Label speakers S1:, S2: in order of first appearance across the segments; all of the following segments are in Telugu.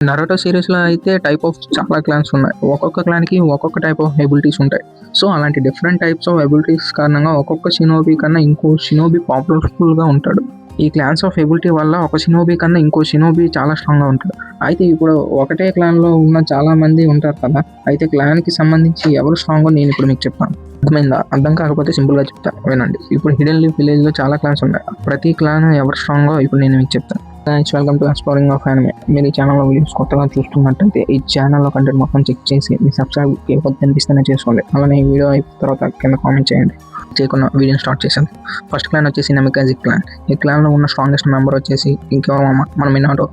S1: నరోటో సిరీస్‌లో అయితే టైప్ ఆఫ్ చాలా క్లాన్స్ ఉన్నాయి. ఒక్కొక్క క్లాన్‌కి ఒక్కొక్క టైప్ ఆఫ్ ఎబిలిటీస్ ఉంటాయి. సో, అలాంటి డిఫరెంట్ టైప్స్ ఆఫ్ ఎబిలిటీస్ కారణంగా ఒక్కొక్క షినోబి కన్నా ఇంకో షినోబి పవర్‌ఫుల్‌గా ఉంటాడు. ఈ క్లాన్స్ ఆఫ్ ఎబిలిటీ వల్ల ఒక షినోబి కన్నా ఇంకో షినోబి చాలా స్ట్రాంగ్‌గా ఉంటాడు. అయితే ఇప్పుడు ఒకటే క్లాన్‌లో ఉన్న చాలా మంది ఉంటారు కదా! అయితే క్లాన్‌కి సంబంధించి ఎవరు స్ట్రాంగో నేను ఇప్పుడు మీకు చెప్తాను. అర్థమైందా? అర్థం కాకపోతే సింపుల్‌గా చెప్తా వినండి. ఇప్పుడు హిడెన్ లీఫ్ విలేజ్‌లో చాలా క్లాన్స్ ఉన్నాయి. ప్రతి క్లాన్ ఎవరు స్ట్రాంగో ఇప్పుడు నేను మీకు చెప్తాను. Guys, welcome to exploring of anime. మీరు ఈ ఛానల్‌లో వీడియోస్ కొత్తగా చూస్తున్నట్టయితే ఈ ఛానల్‌లో కంటెంట్ మొత్తం చెక్ చేసి మీ సబ్స్క్రైబ్ చేయకపోతే అనిపిస్తేనే చేసుకోండి. అలానే ఈ వీడియో అయిపోయిన తర్వాత కింద కామెంట్ చేయండి. చేయకుండా వీడియోని స్టార్ట్ చేశాను. ఫస్ట్ క్లాన్ వచ్చేసి నమికాజీ క్లాన్. ఈ క్లాన్‌లో ఉన్న స్ట్రాంగెస్ట్ మెంబర్ వచ్చేసి ఇంకెవరు మామ మన మినాటో.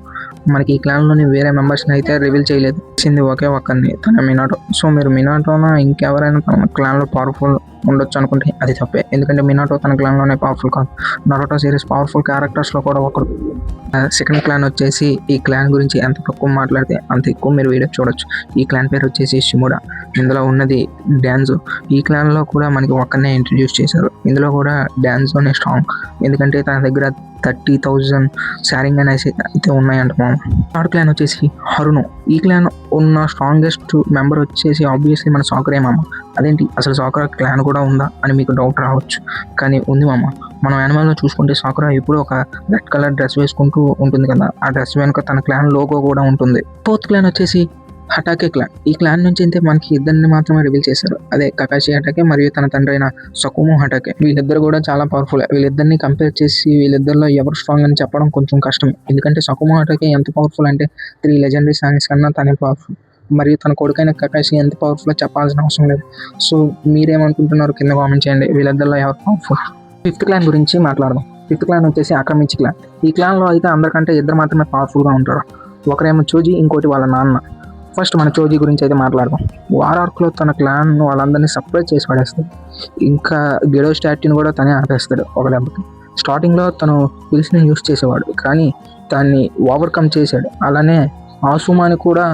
S1: మనకి ఈ క్లాన్‌లోని వేరే మెంబర్స్‌ని అయితే రివీల్ చేయలేదు. చేసింది ఒకే ఒక్కరిని, తన మినాటో. సో మీరు మినాటోనా ఇంకెవరైనా తన క్లాన్‌లో పవర్ఫుల్ ఉండొచ్చు అనుకుంటే అది తప్పే. ఎందుకంటే మినాటో తన క్లాన్‌లోనే పవర్ఫుల్ కాదు. నరోటో సిరీస్ పవర్ఫుల్ క్యారెక్టర్స్‌లో కూడా ఒకరు. సెకండ్ క్లాన్ వచ్చేసి ఈ క్లాన్ గురించి ఎంత తక్కువ మాట్లాడితే అంత ఎక్కువ మీరు వీడియో చూడొచ్చు. ఈ క్లాన్ పేరు వచ్చేసి షిముడా. ఇందులో ఉన్నది డాన్జో. ఈ క్లాన్లో కూడా మనకి ఒక్కనే ఇంట్రడ్యూస్ చేశారు. ఇందులో కూడా డాన్జోనే స్ట్రాంగ్. ఎందుకంటే తన దగ్గర 30,000 శారింగ్ అనేసి అయితే ఉన్నాయంట మామ. థర్డ్ క్లాన్ వచ్చేసి హరునో. ఈ క్లాన్ ఉన్న స్ట్రాంగెస్ట్ మెంబర్ వచ్చేసి ఆబ్వియస్లీ మన సాకరే మామ. అదేంటి అసలు సాకరా క్లాన్ కూడా ఉందా అని మీకు డౌట్ రావచ్చు, కానీ ఉంది మామ. మనం యానిమల్లో చూసుకుంటే సాకురా ఎప్పుడు ఒక రెడ్ కలర్ డ్రెస్ వేసుకుంటూ ఉంటుంది కదా, ఆ డ్రెస్ వెనుక తన క్లాన్ లోగో కూడా ఉంటుంది. ఫోర్త్ క్లాన్ వచ్చేసి హటాకే క్లాన్. ఈ క్లాన్ నుంచి అయితే మనకి ఇద్దరిని మాత్రమే రివీల్ చేశారు. అదే కకాషి హటాకే మరియు తన తండ్రి అయిన సకుమో హటాకే. వీళ్ళిద్దరు కూడా చాలా పవర్ఫుల్. వీళ్ళిద్దరిని కంపేర్ చేసి వీళ్ళిద్దరిలో ఎవరు స్ట్రాంగ్ అని చెప్పడం కొంచెం కష్టమే. ఎందుకంటే సకుమో హటాకే ఎంత పవర్ఫుల్ అంటే 3 లెజెండరీ సాంగ్స్ కన్నా తనే పవర్ఫుల్. మరియు తన కొడుకైన కకాషి ఎంత పవర్ఫుల్ చెప్పాల్సిన అవసరం లేదు. సో మీరేమనుకుంటున్నారు కింద కామెంట్ చేయండి. వీళ్ళిద్దరిలో ఎవరు పవర్ఫుల్? ఫిఫ్త్ క్లాన్ గురించి మాట్లాడదాం. ఫిఫ్త్ క్లాన్ వచ్చేసి ఆక్రమించి క్లాన్. ఈ క్లాన్లో అయితే అందరికంటే ఇద్దరు మాత్రమే పవర్ఫుల్గా ఉంటారు. ఒకరేమో చోజీ, ఇంకోటి వాళ్ళ నాన్న. ఫస్ట్ మన చోజీ గురించి అయితే మాట్లాడదాం. వార్ ఆర్క్లో తన క్లాన్ వాళ్ళందరినీ సర్ప్రైజ్ చేసి పడేస్తాడు. ఇంకా గెడో స్టాట్యూని కూడా తనే ఆపేస్తాడు ఒక దెబ్బకి. స్టార్టింగ్లో తను పిల్స్ని యూస్ చేసేవాడు, కానీ దాన్ని ఓవర్కమ్ చేశాడు. అలానే ఆసుమాని కూడా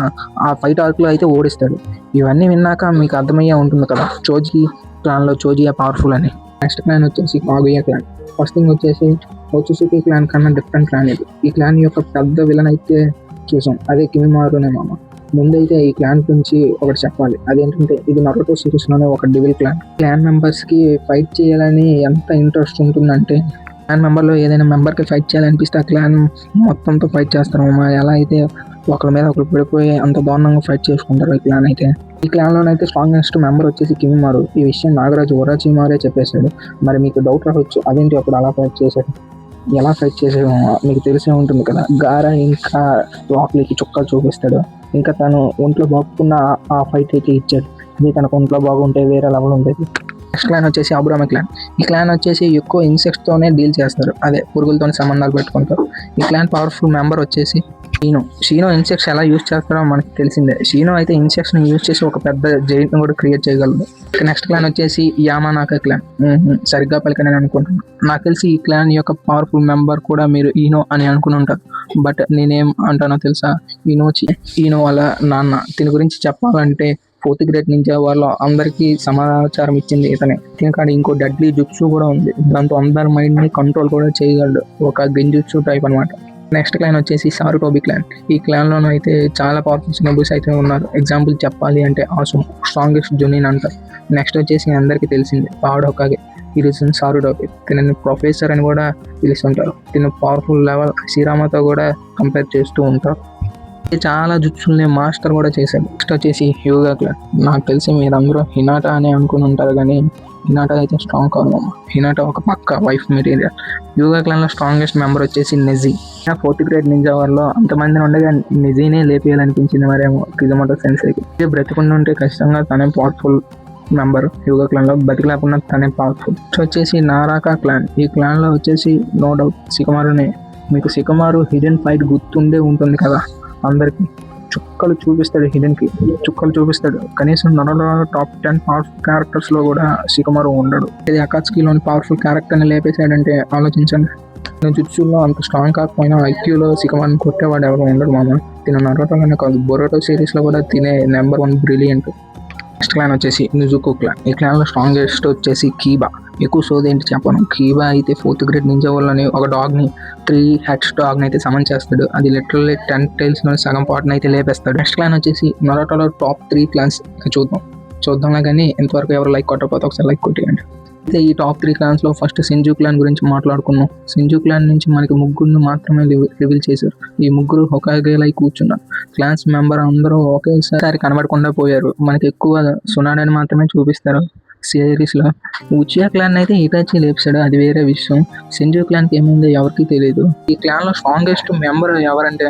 S1: ఆ ఫైట్ ఆర్క్లో అయితే ఓడిస్తాడు. ఇవన్నీ విన్నాక మీకు అర్థమయ్యే ఉంటుంది కదా చోజీ క్లాన్లో చోజీ పవర్ఫుల్ అని. నెక్స్ట్ క్లాన్ వచ్చేసి కాగుయా క్లాన్. ఫస్ట్ థింగ్ వచ్చేసి ఓచుసుకి క్లాన్ కన్నా డిఫరెంట్ క్లాన్ ఇది. ఈ క్లాన్ యొక్క పెద్ద విలన్ అయితే చూసాం, అదే కిమిమారునే మామ. ముందైతే ఈ క్లాన్ గురించి ఒకటి చెప్పాలి. అదేంటంటే ఇది నరోటో సిరీస్లోనే ఒక డివిల్ క్లాన్. క్లాన్ మెంబర్స్కి ఫైట్ చేయాలని ఎంత ఇంట్రెస్ట్ ఉంటుందంటే క్లాన్ మెంబర్లో ఏదైనా మెంబర్కి ఫైట్ చేయాలనిపిస్తే ఆ క్లాన్ మొత్తంతో ఫైట్ చేస్తారు మామ. ఎలా అయితే ఒకరి మీద ఒకరు పడిపోయి అంత దారుణంగా ఫైట్ చేసుకుంటారు ఈ క్లాన్ అయితే. ఈ క్లాన్లోనైతే స్ట్రాంగెస్ట్ మెంబర్ వచ్చేసి కిమిమారు. ఈ విషయం నాగరాజు ఒరాచిమారే చెప్పేశాడు. మరి మీకు డౌట్ రావచ్చు, అదేంటి అప్పుడు అలా ఫైట్ చేశాడు, ఎలా ఫైట్ చేసాడు మీకు తెలిసే ఉంటుంది కదా. గారా ఇంకా లోపలికి చుక్కలు చూపిస్తాడు. ఇంకా తను ఒంట్లో బాగుకున్న ఆ ఫైట్ అయితే ఇచ్చాడు. అది తనకు ఒంట్లో బాగుంటే వేరే లెవెల్ ఉండేది. నెక్స్ట్ క్లాన్ వచ్చేసి అబురామి క్లాన్. ఈ క్లాన్ వచ్చేసి ఎక్కువ ఇన్సెక్ట్స్తోనే డీల్ చేస్తారు, అదే పురుగులతో సంబంధాలు పెట్టుకుంటారు. ఈ క్లాన్ పవర్ఫుల్ మెంబర్ వచ్చేసి షీనో ఇన్సెక్ట్స్ ఎలా యూజ్ చేస్తారో మనకి తెలిసిందే. షీనో అయితే ఇన్సెక్ట్స్ని యూజ్ చేసి ఒక పెద్ద జైంట్ని కూడా క్రియేట్ చేయగలదు. నెక్స్ట్ క్లాన్ వచ్చేసి యామానాకా క్లాన్. సరిగ్గా పలికనే అనుకుంటున్నాను. నాకు తెలిసి ఈ క్లాన్ యొక్క పవర్ఫుల్ మెంబర్ కూడా మీరు ఈనో అని అనుకుని ఉంటారు. బట్ నేనేం అంటానో తెలుసా, ఈనో వాళ్ళ నాన్న. దీని గురించి చెప్పాలంటే 4th గ్రేడ్ నింజా వాళ్ళ అందరికీ సమాచారం ఇచ్చింది ఇతనే. దీనికాడ ఇంకో డెడ్లీ జుట్సు కూడా ఉంది. దాంతో అందరి మైండ్ని కంట్రోల్ కూడా చేయగలడు. ఒక గెంజుట్సు టైప్ అనమాట. నెక్స్ట్ క్లాన్ వచ్చేసి సారుటోబి క్లాన్. ఈ క్లాన్లోనూ అయితే చాలా పవర్ఫుల్ సినోబీస్ అయితే ఉన్నారు. ఎగ్జాంపుల్ చెప్పాలి అంటే ఆసుమో, స్ట్రాంగెస్ట్ జునిన్ అంటారు. నెక్స్ట్ వచ్చేసి అందరికీ తెలిసింది పావడ్ హోకాగే. ఈ రీజన్ సారుటోబి. తినని ప్రొఫెసర్ అని కూడా పిలుస్తుంటారు. తిన పవర్ఫుల్ లెవెల్ హషిరామాతో కూడా కంపేర్ చేస్తూ ఉంటారు. చాలా జుట్సుల్ని మాస్టర్ కూడా చేశాడు. నెక్స్ట్ వచ్చేసి హ్యూగా క్లాన్. నాకు తెలిసి మీరందరూ హినాటా అని అనుకుని ఉంటారు, కానీ హినాటా అయితే స్ట్రాంగ్ కాదు. హినాటా ఒక పక్క వైఫ్ మెటీరియల్. హ్యూగా క్లాన్లో స్ట్రాంగెస్ట్ మెంబర్ వచ్చేసి నెజీ. 4th గ్రేడ్ నింజా వార్లో అంతమందిని ఉండగా నెజీనే లేపేయాలనిపించింది మరేమో కిజమోటో సెన్సేకి. బ్రతికుండా ఉంటే ఖచ్చితంగా తనే పవర్ఫుల్ మెంబర్. హ్యూగా క్లాన్లో బతికలేకుండా తనే పవర్ఫుల్. వచ్చేసి నారాకా క్లాన్. ఈ క్లాన్లో వచ్చేసి నో డౌట్ సికమారునే. మీకు సికమారు హిడెన్ ఫైట్ గుర్తుండే ఉంటుంది కదా అందరికి. చుక్కలు చూపిస్తాడు, హిడెన్కి చుక్కలు చూపిస్తాడు. కనీసం నరోటో టాప్ 10 పవర్ఫుల్ క్యారెక్టర్స్లో కూడా సికమారు ఉండడు. ఇది అకాత్సుకిలోని పవర్ఫుల్ క్యారెక్టర్ని లేపేసాడంటే ఆలోచించండి. జుట్సులో అంత స్ట్రాంగ్ కాకపోయినా ఐక్యూలో సికమారుని కొట్టేవాడు ఎవరు ఉండడు మామ. తిన నరోటోలోనే కాదు, బొరోటో సిరీస్లో కూడా తినే నెంబర్ 1 బ్రిలియంట్. నెక్స్ట్ క్లాన్ వచ్చేసి నిజుకో క్లాన్. ఈ క్లాన్లో స్ట్రాంగెస్ట్ వచ్చేసి కీబా. ఎక్కువ సోది ఏంటి చెప్పను. కీవా అయితే 4th గ్రేడ్ నింజా వాళ్ళని ఒక డాగ్ని 3 హెడ్స్ డాగ్ని అయితే సమన్ చేస్తాడు. అది లిటరల్లీ 10 టైల్స్లో సగం పాటను అయితే లేపేస్తాడు. నెక్స్ట్ క్లాన్ వచ్చేసి నరోటోలో టాప్ 3 క్లాన్స్ చూద్దాంలే కానీ ఇంతవరకు ఎవరు లైక్ కొట్టకపోతే ఒకసారి లైక్ కొట్టేయండి. అయితే ఈ టాప్ 3 క్లాన్స్లో ఫస్ట్ సెంజు క్లాన్ గురించి మాట్లాడుకున్నాం. సెంజు క్లాన్ నుంచి మనకి ముగ్గురిని మాత్రమే రివీల్ చేశారు. ఈ ముగ్గురు హొకాగేలై కూర్చున్నారు. క్లాన్స్ మెంబర్ అందరూ ఒకేసారి కనబడకుండా పోయారు. మనకి ఎక్కువ సునాడని మాత్రమే చూపిస్తారు సిరీస్లో. ఉచియా క్లాన్ అయితే ఇటాచి లేపుసాడు, అది వేరే విషయం. సెంజు క్లాన్కి ఏమైందో ఎవరికి తెలియదు. ఈ క్లాన్లో స్ట్రాంగెస్ట్ మెంబర్ ఎవరంటే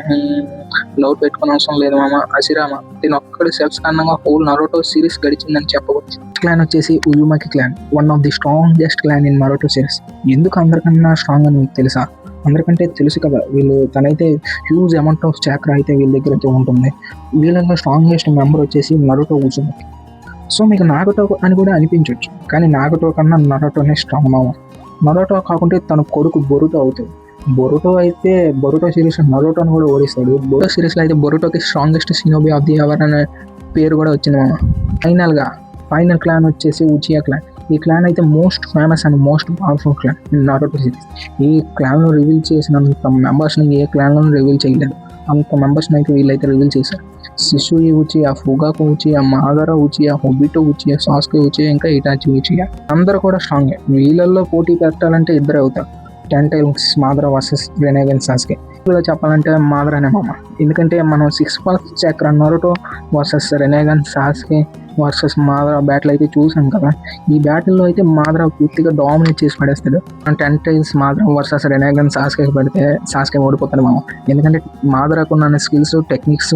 S1: డౌట్ పెట్టుకునే అవసరం లేదు మామ, అసిరామ. దీని ఒక్కడి సెల్ఫ్ కారణంగా హోల్ నరోటో సిరీస్ గడిచిందని చెప్పవచ్చు. క్లాన్ వచ్చేసి ఉజుమాకి clan, one of the strongest clan in నరోటో series. ఎందుకు అందరికన్నా స్ట్రాంగ్ అని మీకు తెలుసా? అందరికంటే తెలుసు కదా, తనైతే హ్యూజ్ అమౌంట్ ఆఫ్ చాక్రా అయితే వీళ్ళ దగ్గర అయితే ఉంటుంది. వీళ్ళలో స్ట్రాంగెస్ట్ మెంబర్ వచ్చేసి నరోటో ఉజుమాకి. సో మీకు నాగటో అని కూడా అనిపించవచ్చు, కానీ నాగటో కన్నా నరోటోనే స్ట్రాంగ్ మామ. నరోటో కాకుంటే తన కొడుకు బొరుటో అవుతుంది. బొరుటో సిరీస్ నరోటోని కూడా ఓడిస్తాడు. బొరుటో సిరీస్లో అయితే బొరుటోకి స్ట్రాంగెస్ట్ సినోబి ఆఫ్ ది అవర్ అనే పేరు కూడా వచ్చింది మామ. ఫైనల్ క్లాన్ వచ్చేసి ఉచియా క్లాన్. ఈ క్లాన్ అయితే most famous and most powerful clan in Naruto series. ఈ క్లాన్లో రివీల్ చేసినంత మెంబర్స్ని ఏ క్లాన్లో రివీల్ చేయలేదు. అంత మెంబర్స్ని అయితే వీళ్ళైతే రివీల్ చేశారు. సిసుయి ఉచియా, ఫుగాకు ఉచియా, మాదరా ఉచియా, హొబిటో ఉచియా, సాస్కే ఉచియా, ఇంకా ఇటాచి ఉచియా. అందరూ కూడా స్ట్రాంగే. వీళ్ళల్లో పోటీ పెట్టాలంటే ఇద్దరే అవుతారు. 10 times Madara versus Rinnegan Sasuke. ఇలా చెప్పాలంటే మాదరానే మామ. ఎందుకంటే మనం 6 path chakra Naruto versus Rinnegan Sasuke versus Madara battle అయితే చూసాం కదా. ఈ బ్యాటిల్లో అయితే మాదరా పూర్తిగా డామినేట్ చేసి పడేస్తాడు. 10 times Madara versus Rinnegan Sasuke పెడితే సాస్కే ఓడిపోతాడు మామ. ఎందుకంటే మాదరాకు ఉన్న స్కిల్స్ టెక్నిక్స్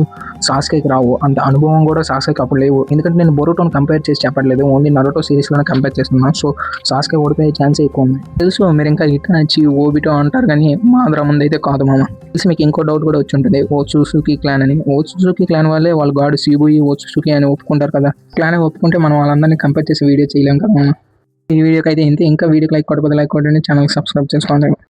S1: సాస్కేకి రావు. అంత అనుభవం కూడా సాస్కేకి అప్పుడు లేవు. ఎందుకంటే నేను బొరుటోని కంపేర్ చేసి చెప్పట్లేదు, ఓన్లీ నరుటో సిరీస్లోనే కంపేర్ చేస్తున్నాను. సో సాస్కే ఓడిపోయే ఛాన్స్ ఎక్కువ ఉంది. తెలుసు మీరు ఇంకా ఇటాచి ఓబిటో అంటారు, కానీ మాదరా ముందు అయితే కాదు మామ. తెలిసి మీకు ఇంకో డౌట్ కూడా వచ్చి ఉంటుంది, ఓత్సుజుకి క్లాన్ అని. ఓత్సుజుకి క్లాన్ వాళ్ళే వాళ్ళ గాడ్ సిబుయి ఓత్సుజుకి అని ఒప్పుకుంటారు కదా. క్లాన్ ఒప్పుకుంటే మనం వాళ్ళందరినీ కంపేర్ చేసి వీడియో చేయలేం కదా. ఈ వీడియోకి అయితే ఇంతే. ఇంకా వీడియోకి లైక్ కొట్టకపోతే లైక్ కొట్టండి, ఛానల్కి సబ్స్క్రైబ్ చేసుకోండి.